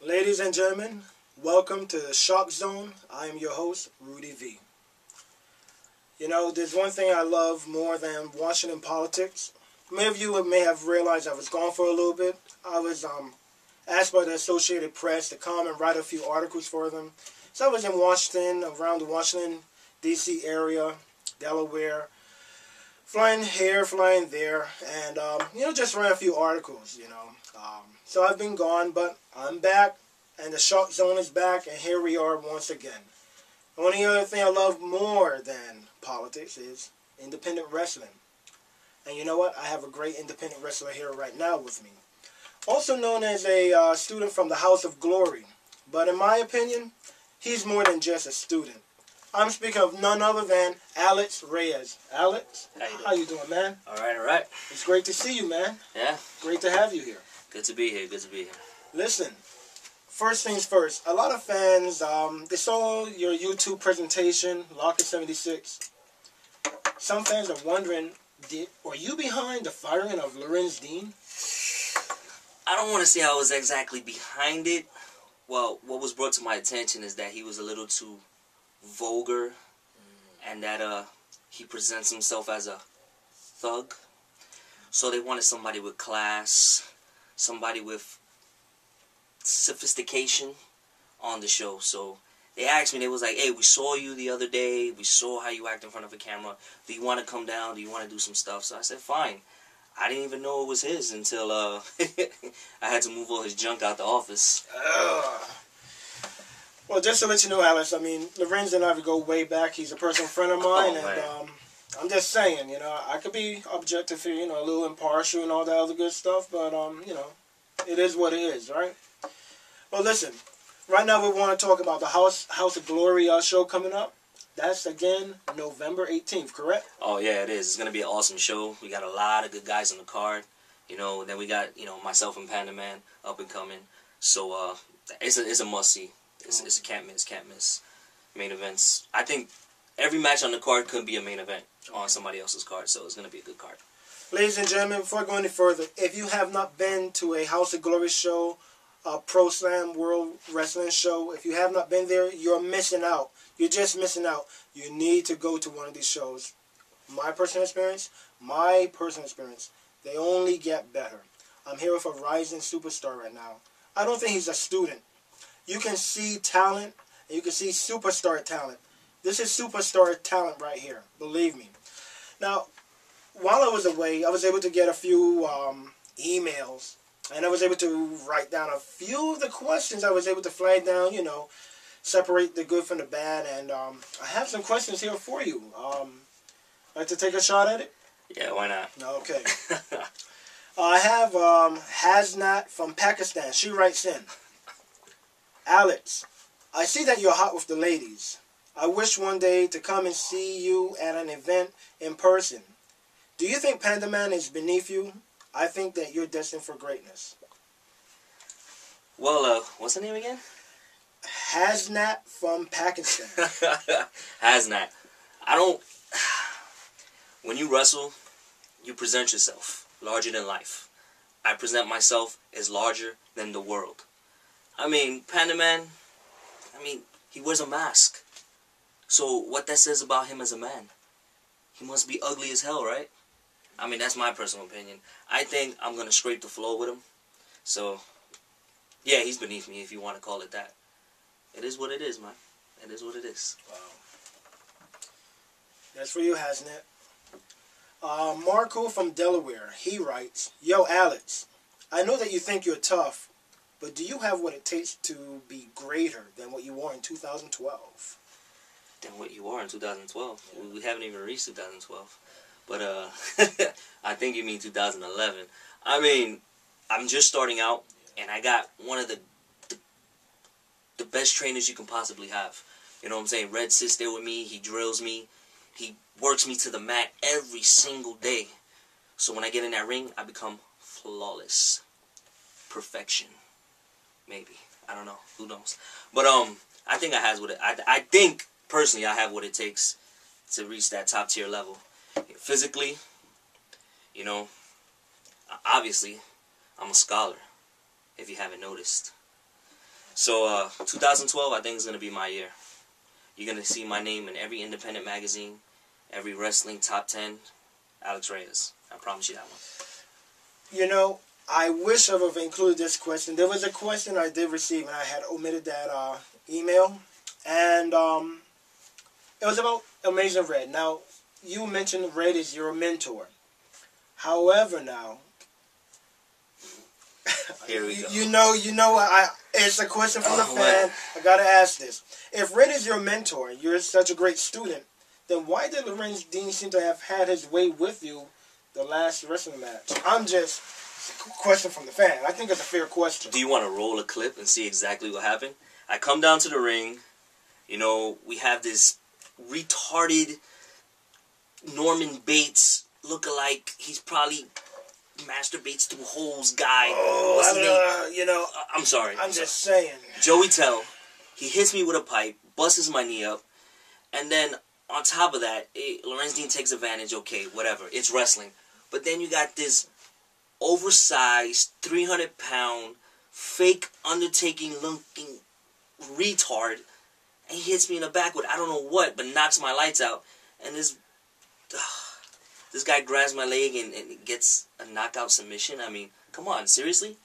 Ladies and gentlemen, welcome to the ShockZone. I am your host, Rudee Vee. You know, there's one thing I love more than Washington politics. Many of you may have realized I was gone for a little bit. I was asked by the Associated Press to come and write a few articles for them. So I was in Washington, around the Washington, D.C. area, Delaware, flying here, flying there, and, just write a few articles, So I've been gone, but I'm back, and the ShockZone is back, and here we are once again. The only other thing I love more than politics is independent wrestling. And you know what? I have a great independent wrestler here right now with me. Also known as a student from the House of Glory. But in my opinion, he's more than just a student. I'm speaking of none other than Alex Reyes. Alex, how you doing, man? All right. It's great to see you, man. Yeah. Great to have you here. Good to be here. Listen, first things first. A lot of fans, they saw your YouTube presentation, Locker 76. Some fans are wondering, were you behind the firing of Lorenz Dean? I don't want to say I was exactly behind it. Well, what was brought to my attention is that he was a little too vulgar, and that he presents himself as a thug. So they wanted somebody with class, somebody with sophistication on the show. So they asked me, they was like, hey, we saw you the other day, we saw how you act in front of a camera, do you want to come down, do you want to do some stuff? So I said, fine. I didn't even know it was his until I had to move all his junk out the office. Well, just to let you know, Alex, I mean, Lorenz and I would go way back. He's a personal friend of mine, and I'm just saying, I could be objective here, a little impartial and all that other good stuff, but, it is what it is, right? Well, listen, right now we want to talk about the House of Glory show coming up. That's, again, November 18th, correct? Oh, yeah, it is. It's going to be an awesome show. We got a lot of good guys on the card. Then we got, myself and Panda Man up and coming. So, it's a must-see. It's a can't miss. Main events. I think every match on the card could be a main event on somebody else's card, so it's going to be a good card. Ladies and gentlemen, before I go any further, if you have not been to a House of Glory show, a ProSlamWorld wrestling show, if you have not been there, you're missing out. You're just missing out. You need to go to one of these shows. My personal experience, they only get better. I'm here with a rising superstar right now. I don't think he's a student. You can see talent, and you can see superstar talent. This is superstar talent right here, believe me. Now, while I was away, I was able to get a few emails, and I was able to write down a few of the questions. I was able to flag down, separate the good from the bad, and I have some questions here for you. Like to take a shot at it? Yeah, why not? Okay. I have Hasnat from Pakistan. She writes in, Alex, I see that you're hot with the ladies. I wish one day to come and see you at an event in person. Do you think Panda Man is beneath you? I think that you're destined for greatness. Well, what's her name again? Hasnat from Pakistan. Hasnat. When you wrestle, you present yourself larger than life. I present myself as larger than the world. I mean, Panda Man, he wears a mask. So what that says about him as a man? He must be ugly as hell, right? That's my personal opinion. I think I'm going to scrape the floor with him. So, yeah, he's beneath me if you want to call it that. It is what it is, man. It is what it is. Wow. That's for you, Hasnat. Marco from Delaware, he writes, Yo, Alex, I know that you think you're tough, but do you have what it takes to be greater than what you were in 2012? Than what you are in 2012? Yeah. We haven't even reached 2012. But, I think you mean 2011. I'm just starting out, and I got one of the best trainers you can possibly have. You know what I'm saying? Red sits there with me. He drills me. He works me to the mat every single day. So when I get in that ring, I become flawless. Perfection. Maybe. I don't know. Who knows? But, I think I think, personally, I have what it takes to reach that top tier level. Physically, obviously, I'm a scholar, if you haven't noticed. So 2012, I think is gonna be my year. You're gonna see my name in every independent magazine, every wrestling top 10. Alex Reyes. I promise you that one. You know, I wish I would have included this question. There was a question I did receive, and I had omitted that email. And it was about Amazing Red. Now, you mentioned Red is your mentor. However, now, here we go. It's a question from the fan. I gotta ask this: if Red is your mentor, you're such a great student, then why did Lorenz Dean seem to have had his way with you the last wrestling match? Question from the fan. I think it's a fair question. Do you want to roll a clip and see exactly what happened? I come down to the ring. You know, we have this retarded Norman Bates look-alike. He's probably masturbates through holes guy. What's his name? I'm sorry. I'm just saying. Joey Tell. He hits me with a pipe, busts my knee up, and then on top of that, Lorenz Dean takes advantage. Okay, whatever. It's wrestling. But then you got this oversized, 300-pound, fake Undertaking-looking retard, and he hits me in the back with I don't know what, but knocks my lights out. And this guy grabs my leg and gets a knockout submission. I mean, come on, seriously?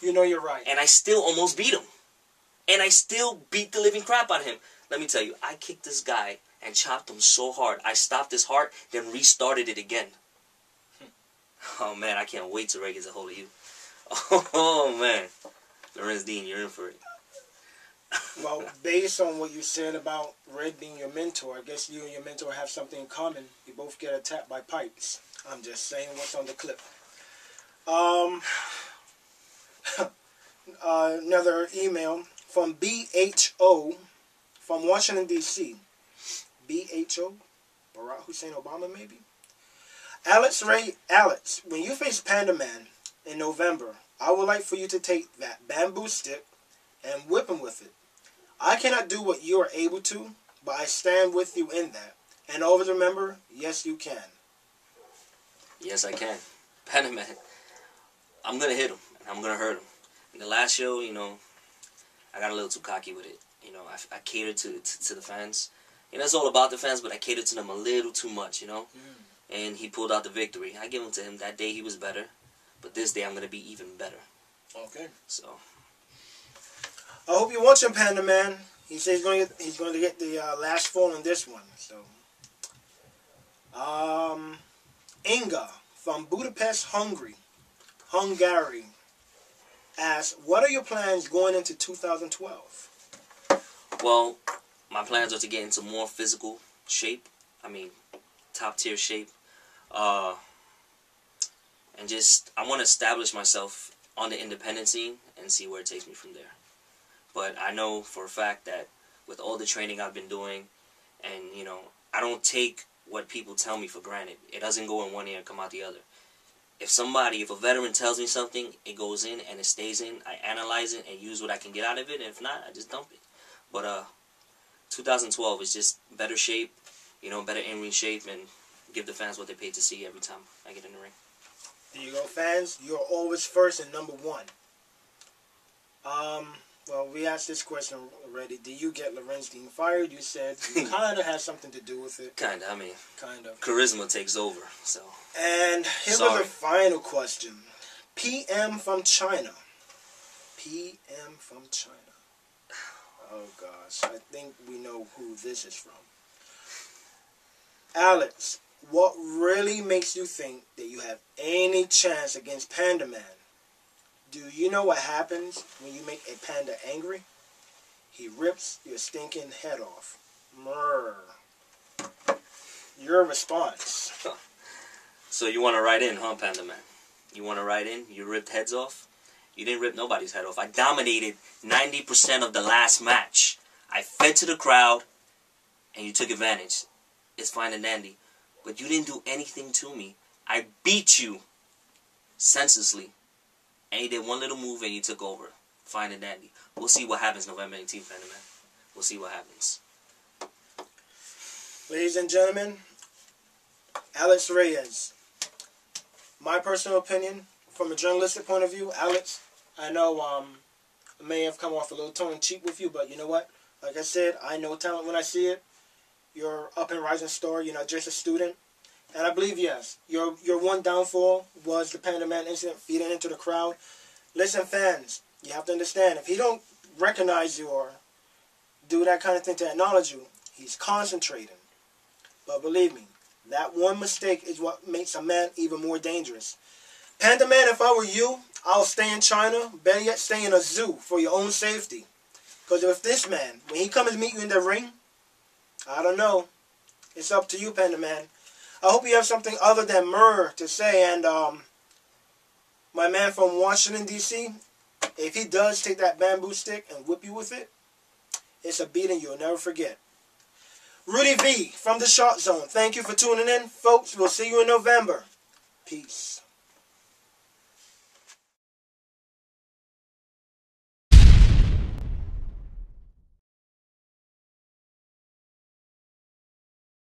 You know you're right. And I still almost beat him. And I still beat the living crap out of him. Let me tell you, I kicked this guy and chopped him so hard. I stopped his heart, then restarted it again. Oh, man, I can't wait till Ray gets a hold of you. Oh, man. Lorenz Dean, you're in for it. Well, based on what you said about Red being your mentor, I guess you and your mentor have something in common. You both get attacked by pipes. I'm just saying what's on the clip. Another email from BHO from Washington, D.C. BHO? Barack Hussein Obama, maybe? Alex, when you face Panda Man in November, I would like for you to take that bamboo stick and whip him with it. I cannot do what you are able to, but I stand with you in that. And always remember, yes, you can. Yes, I can. Panda Man, I'm going to hit him, and I'm going to hurt him. In the last show, I got a little too cocky with it. I catered to the fans. It's all about the fans, but I catered to them a little too much, And he pulled out the victory. I give him to him. That day he was better, but this day I'm going to be even better. Okay. So I hope you're watching, Panda Man. He says he's going to get the last fall on this one. So, Inga from Budapest, Hungary, asks, what are your plans going into 2012? Well, my plans are to get into more physical shape. I mean, top tier shape. And I want to establish myself on the independent scene and see where it takes me from there. But I know for a fact that with all the training I've been doing, and, I don't take what people tell me for granted. It doesn't go in one ear and come out the other. If a veteran tells me something, it goes in and it stays in. I analyze it and use what I can get out of it. And if not, I just dump it. But 2012 is just better shape, better in-ring shape, and give the fans what they pay to see every time I get in the ring. There you go, fans. You're always first and number one. Well, we asked this question already. Did you get Lorenz Dean fired? You said you kind of had something to do with it. Kind of. I mean, kind of. Charisma takes over. So. And here was the final question. PM from China. PM from China. Oh, gosh. I think we know who this is from. Alex, what really makes you think that you have any chance against Panda Man? Do you know what happens when you make a panda angry? He rips your stinking head off. Murr. Your response. So you want to write in, huh, Panda Man? You want to write in? You ripped heads off? You didn't rip nobody's head off. I dominated 90% of the last match. I fed to the crowd, and you took advantage. It's fine and dandy. But you didn't do anything to me. I beat you senselessly. And you did one little move and you took over. Fine and dandy. We'll see what happens November 18th, Panda Man. We'll see what happens. Ladies and gentlemen, Alex Reyes. My personal opinion, from a journalistic point of view, Alex, I know I may have come off a little tongue-in-cheek with you, but you know what? Like I said, I know talent when I see it. You're up and rising star. You're not just a student. And I believe, yes, your one downfall was the Panda Man incident feeding into the crowd. Listen, fans, you have to understand, if he don't recognize you or do that kind of thing to acknowledge you, he's concentrating. But believe me, that one mistake is what makes a man even more dangerous. Panda Man, if I were you, I'll stay in China, better yet stay in a zoo for your own safety. Because if this man, when he comes to meet you in the ring, I don't know. It's up to you, Panda Man. I hope you have something other than myrrh to say. And my man from Washington, D.C., if he does take that bamboo stick and whip you with it, it's a beating you'll never forget. Rudee Vee from the ShockZone. Thank you for tuning in, folks. We'll see you in November. Peace.